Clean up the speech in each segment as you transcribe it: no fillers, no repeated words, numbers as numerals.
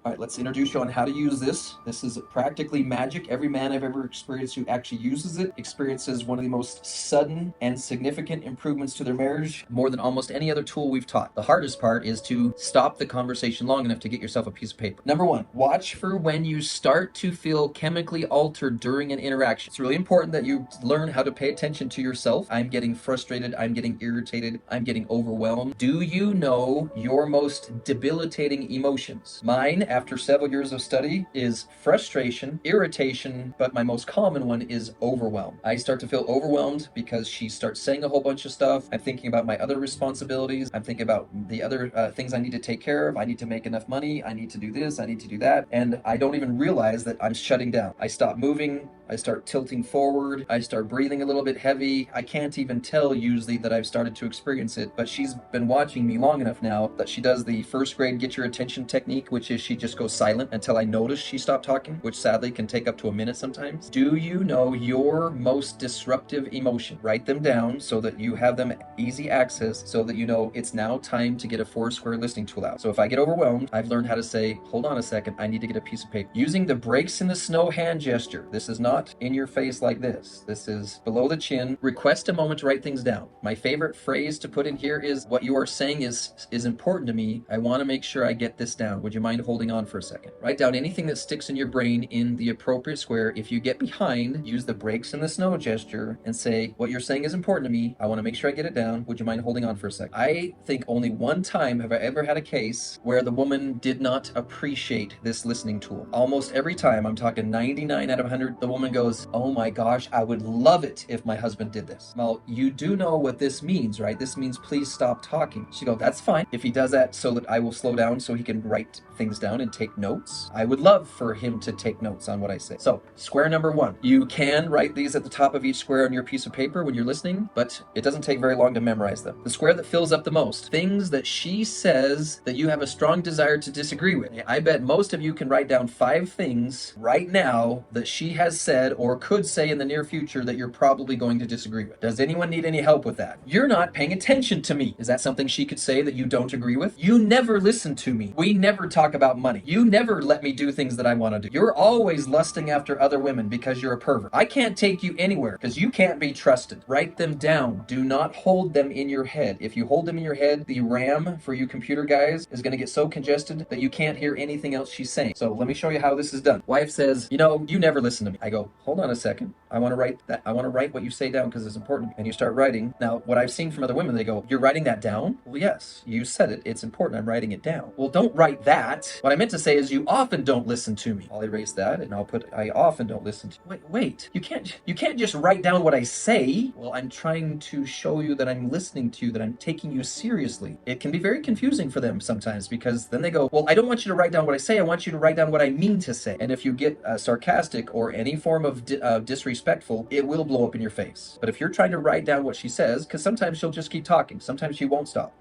All right, let's introduce you on how to use this. This is practically magic. Every man I've ever experienced who actually uses it experiences one of the most sudden and significant improvements to their marriage, more than almost any other tool we've taught. The hardest part is to stop the conversation long enough to get yourself a piece of paper. Number one, watch for when you start to feel chemically altered during an interaction. It's really important that you learn how to pay attention to yourself. I'm getting frustrated, I'm getting irritated, I'm getting overwhelmed. Do you know your most debilitating emotions? Mine, after several years of study, is frustration, irritation, but my most common one is overwhelm. I start to feel overwhelmed because she starts saying a whole bunch of stuff. I'm thinking about my other responsibilities. I'm thinking about the other things I need to take care of. I need to make enough money. I need to do this. I need to do that. And I don't even realize that I'm shutting down. I stop moving. I start tilting forward. I start breathing a little bit heavy. I can't even tell usually that I've started to experience it, but she's been watching me long enough now that she does the first grade get your attention technique, which is she just goes silent until I notice she stopped talking, which sadly can take up to a minute sometimes. Do you know your most disruptive emotion? Write them down so that you have them easy access, so that you know it's now time to get a Foursquare listening tool out. So if I get overwhelmed, I've learned how to say, hold on a second, I need to get a piece of paper. Using the breaks in the snow hand gesture. This is not in your face like this. This is below the chin. Request a moment to write things down. My favorite phrase to put in here is, what you are saying is important to me. I want to make sure I get this down. Would you mind holding on for a second? Write down anything that sticks in your brain in the appropriate square. If you get behind, use the breaks in the snow gesture and say, what you're saying is important to me. I want to make sure I get it down. Would you mind holding on for a second? I think only one time have I ever had a case where the woman did not appreciate this listening tool. Almost every time, I'm talking 99 out of 100, the woman goes, oh my gosh, I would love it if my husband did this. Well, you do know what this means, right? This means please stop talking. She goes, that's fine. If he does that so that I will slow down so he can write things down and take notes, I would love for him to take notes on what I say. So square number one, you can write these at the top of each square on your piece of paper when you're listening, but it doesn't take very long to memorize them. The square that fills up the most, things that she says that you have a strong desire to disagree with. I bet most of you can write down 5 things right now that she has said or could say in the near future that you're probably going to disagree with. Does anyone need any help with that? You're not paying attention to me. Is that something she could say that you don't agree with? You never listen to me. We never talk about money. You never let me do things that I want to do. You're always lusting after other women because you're a pervert. I can't take you anywhere because you can't be trusted. Write them down. Do not hold them in your head. If you hold them in your head, the RAM for you computer guys is going to get so congested that you can't hear anything else she's saying. So let me show you how this is done. Wife says, you know, you never listen to me. I go, hold on a second. I want to write that. I want to write what you say down because it's important. And you start writing. Now, what I've seen from other women, they go, you're writing that down? Well, yes, you said it. It's important. I'm writing it down. Well, don't write that. What I meant to say is you often don't listen to me. I'll erase that and I'll put, I often don't listen to you. Wait, you can't just write down what I say. Well, I'm trying to show you that I'm listening to you, that I'm taking you seriously. It can be very confusing for them sometimes because then they go, well, I don't want you to write down what I say. I want you to write down what I mean to say. And if you get sarcastic or any form of disrespectful, it will blow up in your face. But if you're trying to write down what she says, because sometimes she'll just keep talking. Sometimes she won't stop.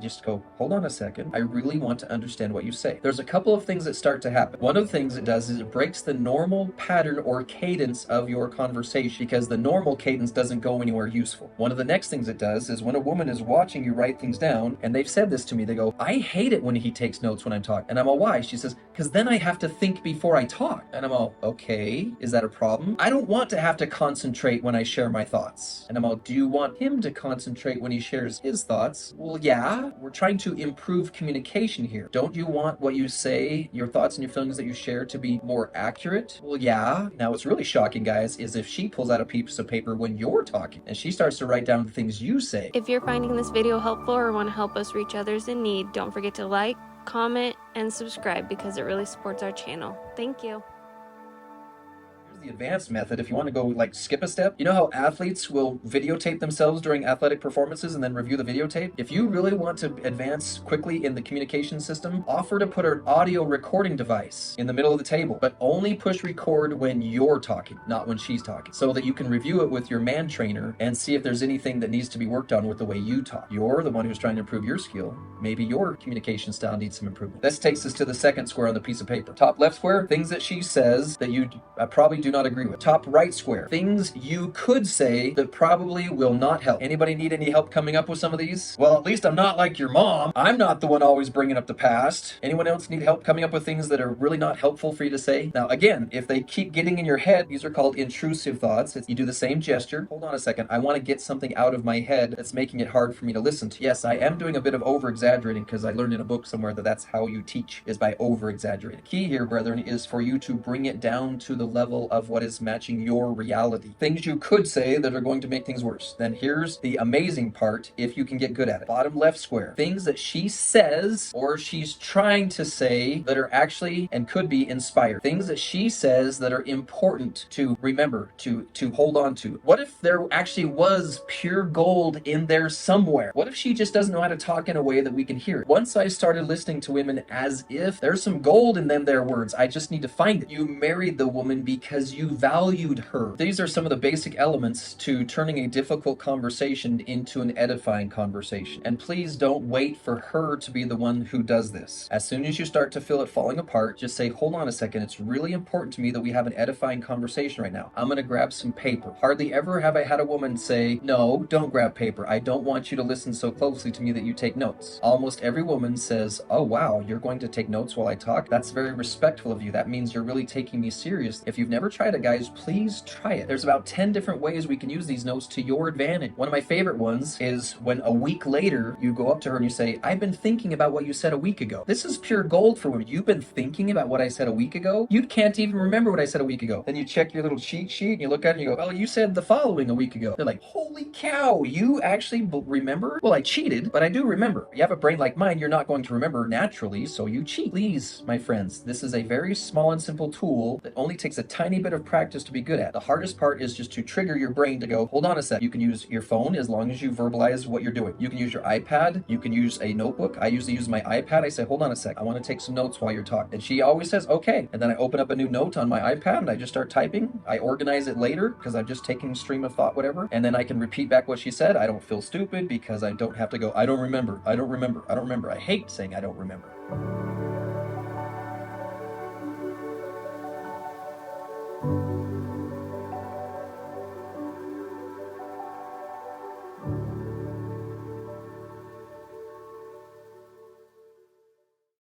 Just go, hold on a second. I really want to understand what you say. There's a couple of things that start to happen. One of the things it does is it breaks the normal pattern or cadence of your conversation because the normal cadence doesn't go anywhere useful. One of the next things it does is when a woman is watching you write things down, and they've said this to me, they go, I hate it when he takes notes when I'm talking. And I'm all, why? She says, because then I have to think before I talk. And I'm all, okay, is that a problem? I don't want to have to concentrate when I share my thoughts. And I'm all, do you want him to concentrate when he shares his thoughts? Well, yeah, we're trying to improve communication here. Don't you want what you say, your thoughts and your feelings that you share to be more accurate? Well, yeah. Now, what's really shocking, guys, is if she pulls out a piece of paper when you're talking and she starts to write down the things you say. If you're finding this video helpful or want to help us reach others in need, don't forget to like, comment, and subscribe because it really supports our channel. Thank you. The advanced method, if you want to go like skip a step, you know how athletes will videotape themselves during athletic performances and then review the videotape? If you really want to advance quickly in the communication system, offer to put an audio recording device in the middle of the table, but only push record when you're talking, not when she's talking, so that you can review it with your man trainer and see if there's anything that needs to be worked on with the way you talk. You're the one who's trying to improve your skill. Maybe your communication style needs some improvement. This takes us to the second square on the piece of paper. Top left square, things that she says that you probably do do not agree with. Top right square, things you could say that probably will not help. Anybody need any help coming up with some of these? Well, at least I'm not like your mom. I'm not the one always bringing up the past. Anyone else need help coming up with things that are really not helpful for you to say? Now, again, if they keep getting in your head, these are called intrusive thoughts. You do the same gesture. Hold on a second. I want to get something out of my head that's making it hard for me to listen to. Yes, I am doing a bit of over-exaggerating because I learned in a book somewhere that that's how you teach, is by over-exaggerating. Key here, brethren, is for you to bring it down to the level of what is matching your reality. Things you could say that are going to make things worse. Then here's the amazing part, if you can get good at it. Bottom left square. Things that she says or she's trying to say that are actually and could be inspired. Things that she says that are important to remember, to hold on to. What if there actually was pure gold in there somewhere? What if she just doesn't know how to talk in a way that we can hear it? Once I started listening to women as if there's some gold in them, their words, I just need to find it. You married the woman because you valued her. These are some of the basic elements to turning a difficult conversation into an edifying conversation. And please don't wait for her to be the one who does this. As soon as you start to feel it falling apart, just say, hold on a second, it's really important to me that we have an edifying conversation right now. I'm gonna grab some paper. Hardly ever have I had a woman say, no, don't grab paper. I don't want you to listen so closely to me that you take notes. Almost every woman says, oh wow, you're going to take notes while I talk? That's very respectful of you. That means you're really taking me serious. If you've never tried it, guys, please try it. There's about 10 different ways we can use these notes to your advantage. One of my favorite ones is when a week later you go up to her and you say, I've been thinking about what you said a week ago. This is pure gold for women. You've been thinking about what I said a week ago? You can't even remember what I said a week ago. Then you check your little cheat sheet and you look at it and you go, well, you said the following a week ago. They're like, holy cow, you actually remember? Well, I cheated, but I do remember. You have a brain like mine, you're not going to remember naturally, so you cheat. Please, my friends, this is a very small and simple tool that only takes a tiny bit of practice to be good at. The hardest part is just to trigger your brain to go, hold on a sec. You can use your phone as long as you verbalize what you're doing. You can use your iPad. You can use a notebook. I usually use my iPad. I say, hold on a sec. I want to take some notes while you're talking. And she always says, okay. And then I open up a new note on my iPad and I just start typing. I organize it later because I'm just taking stream of thought, whatever. And then I can repeat back what she said. I don't feel stupid because I don't have to go, I don't remember. I don't remember. I don't remember. I hate saying I don't remember.